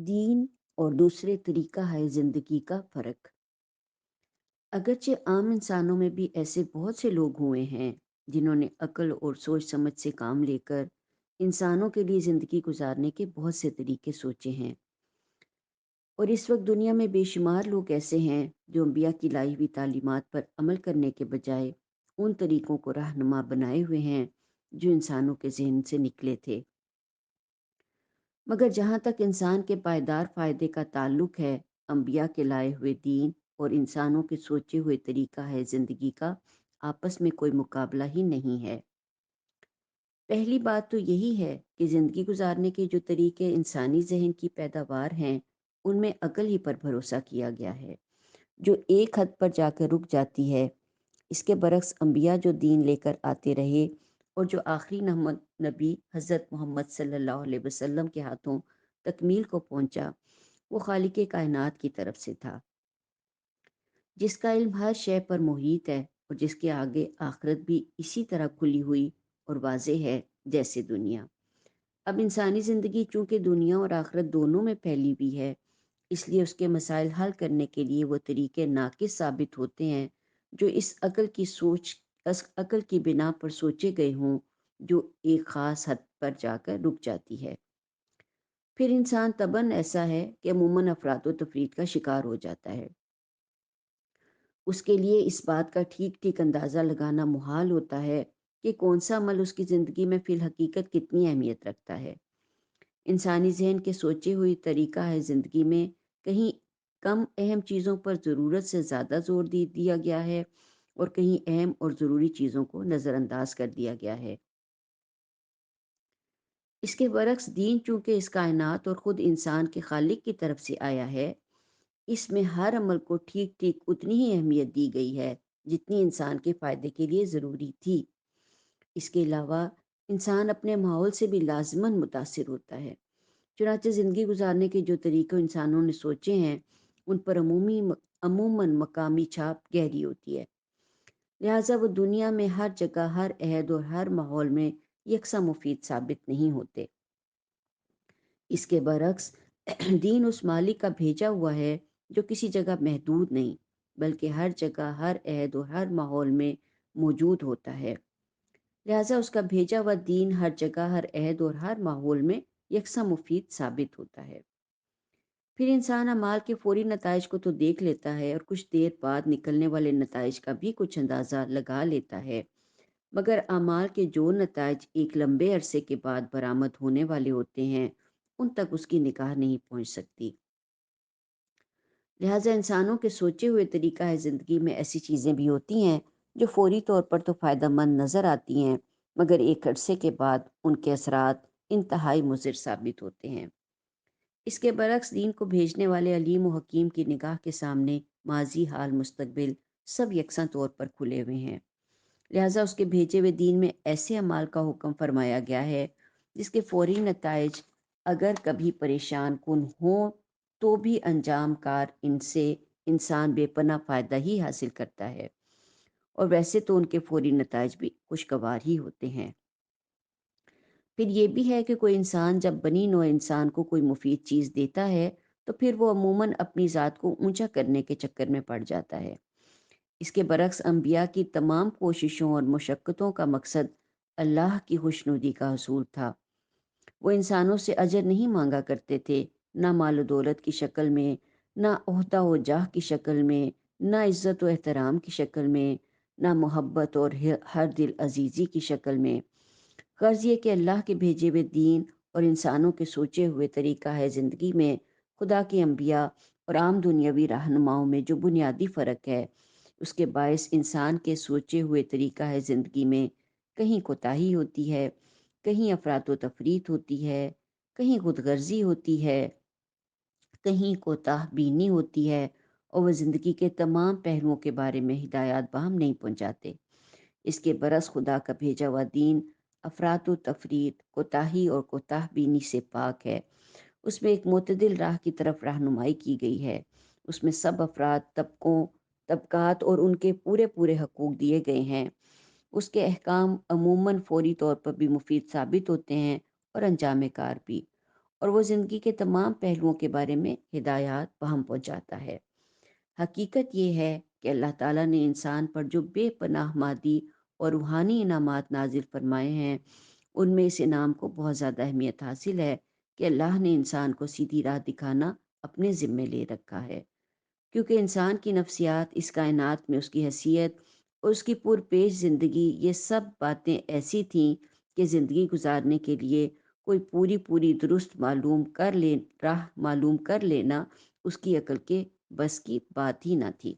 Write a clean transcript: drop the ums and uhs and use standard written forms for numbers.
दीन और दूसरे तरीका है ज़िंदगी का फ़र्क। अगरचे आम इंसानों में भी ऐसे बहुत से लोग हुए हैं जिन्होंने अक्ल और सोच समझ से काम लेकर इंसानों के लिए ज़िंदगी गुजारने के बहुत से तरीके सोचे हैं। और इस वक्त दुनिया में बेशुमार लोग ऐसे हैं जो अम्बिया की लाई हुई तालीमात पर अमल करने के बजाय उन तरीक़ों को रहनुमा बनाए हुए हैं जो इंसानों के जहन से निकले थे। मगर जहाँ तक इंसान के पायदार फ़ायदे का ताल्लुक है, अम्बिया के लाए हुए दीन और इंसानों के सोचे हुए तरीका है ज़िंदगी का आपस में कोई मुकाबला ही नहीं है। पहली बात तो यही है कि ज़िंदगी गुजारने के जो तरीके इंसानी जहन की पैदावार हैं, उनमें अकल ही पर भरोसा किया गया है, जो एक हद पर जाकर रुक जाती है। इसके बरक्स अम्बिया जो दीन लेकर आते रहे और जो आखिरी नबी हज़रत मोहम्मद सल्लल्लाहु अलैहि वसल्लम के हाथों तकमील को पहुंचा, वो खालिक कायनात की तरफ से था, जिसका इल्म हर शय पर मुहीत है और जिसके आगे आखिरत भी इसी तरह खुली हुई और वाज़े है जैसे दुनिया। अब इंसानी ज़िंदगी चूँकि दुनिया और आखिरत दोनों में फैली हुई है, इसलिए उसके मसाइल हल करने के लिए वो तरीके नाकिस साबित होते हैं जो इस अकल की बिना पर सोचे गए हों, जो एक ख़ास हद पर जाकर रुक जाती है। फिर इंसान तबन ऐसा है कि अमूमन अफरात व तफरीत का शिकार हो जाता है। उसके लिए इस बात का ठीक ठीक अंदाज़ा लगाना मुहाल होता है कि कौन सा अमल उसकी ज़िंदगी में फ़िल हकीकत कितनी अहमियत रखता है। इंसानी जहन के सोचे हुई तरीका है ज़िंदगी में कहीं कम अहम चीज़ों पर ज़रूरत से ज़्यादा जोर दे दिया गया है और कहीं अहम और ज़रूरी चीज़ों को नज़रअंदाज कर दिया गया है। इसके बरक्स दीन चूँकि इस कायनात और ख़ुद इंसान के खालिक की तरफ से आया है, इसमें हर अमल को ठीक ठीक उतनी ही अहमियत दी गई है जितनी इंसान के फ़ायदे के लिए ज़रूरी थी। इसके अलावा इंसान अपने माहौल से भी लाजमन मुतासिर होता है। चुनांचे ज़िंदगी गुजारने के जो तरीक़े इंसानों ने सोचे हैं, उन पर अमूमन मकामी छाप गहरी होती है। लिहाजा वो दुनिया में हर जगह, हर अहद और हर माहौल में यकसा मुफीद साबित नहीं होते। इसके बरक्स दीन उस मालिक का भेजा हुआ है जो किसी जगह महदूद नहीं, बल्कि हर जगह, हर अहद और हर माहौल में मौजूद होता है। लिहाजा उसका भेजा हुआ दीन हर जगह, हर अहद और हर माहौल में यकसा मुफीद साबित होता है। फिर इंसान अमाल के फ़ौरी नताइज को तो देख लेता है और कुछ देर बाद निकलने वाले नताइज का भी कुछ अंदाज़ा लगा लेता है, मगर अमाल के जो नताइज एक लंबे अरसे के बाद बरामद होने वाले होते हैं, उन तक उसकी निगाह नहीं पहुंच सकती। लिहाजा इंसानों के सोचे हुए तरीका है ज़िंदगी में ऐसी चीज़ें भी होती हैं जो फ़ौरी तौर पर तो फ़ायदेमंद नज़र आती हैं, मगर एक अरसे के बाद उनके असरात इंतहाई मुज़िर साबित होते हैं। इसके बरक्स दीन को भेजने वाले अलीम व हकीम की निगाह के सामने माजी, हाल, मुस्तकबिल सब यकसा तौर पर खुले हुए हैं। लिहाजा उसके भेजे हुए दीन में ऐसे अमाल का हुक्म फरमाया गया है जिसके फ़ौरी नताइज अगर कभी परेशान कुन हो तो भी अंजाम कार इनसे इंसान बेपना फ़ायदा ही हासिल करता है, और वैसे तो उनके फ़ौरी नताइज भी खुशगवार ही होते हैं। फिर ये भी है कि कोई इंसान जब बनी नौ इंसान को कोई मुफीद चीज़ देता है तो फिर वो अमूमन अपनी ज़ात को ऊंचा करने के चक्कर में पड़ जाता है। इसके बरक्स अम्बिया की तमाम कोशिशों और मुशक्क़तों का मकसद अल्लाह की खुशनुदी का हसूल था। वो इंसानों से अजर नहीं मांगा करते थे, ना माल दौलत की शक्ल में, ना ओहदा व जाह की शक्ल में, ना इज़्ज़त व एहतराम की शक्ल में, ना मोहब्बत और हर दिल अजीज़ी की शक्ल में। गर्ज ये कि अल्लाह के भेजे हुए दीन और इंसानों के सोचे हुए तरीका है ज़िंदगी में खुदा के अम्बिया और आम दुनियावी रहनुमाओं में जो बुनियादी फ़र्क है, उसके बायस इंसान के सोचे हुए तरीका है ज़िंदगी में कहीं कोताही होती है, कहीं अफरात व तफरीत होती है, कहीं खुदगर्जी होती है, कहीं कोताह बीनी होती है, और वह ज़िंदगी के तमाम पहलुओं के बारे में हिदायत बाहम नहीं पहुँचाते। इसके बरस खुदा का भेजा हुआ दीन अफरात व तफरीत, कोताही और कोताह बीनी से पाक है। उसमें एक मोतदिल राह की तरफ रहनुमाई की गई है। उसमें सब अफराद, तबकों, तबकात और उनके पूरे पूरे हकूक़ दिए गए हैं। उसके अहकाम अमूमन फ़ौरी तौर पर भी मुफीद साबित होते हैं और अंजाम कार भी। اور وہ زندگی کے تمام پہلوؤں کے بارے میں ہدایات فہم پہنچاتا ہے۔ حقیقت یہ ہے کہ اللہ تعالیٰ نے انسان پر جو بے پناہ مادی اور روحانی انعامات نازل فرمائے ہیں، ان میں اس انعام کو بہت زیادہ اہمیت حاصل ہے کہ اللہ نے انسان کو سیدھی راہ دکھانا اپنے ذمے لے رکھا ہے، کیونکہ انسان کی نفسیات، اس کائنات میں اس کی حیثیت اور اس کی پرپیش زندگی، یہ سب باتیں ایسی تھیں کہ زندگی گزارنے کے لیے کوئی پوری درست راہ معلوم کر لینا اس کی عقل کے بس کی بات ہی نہ تھی۔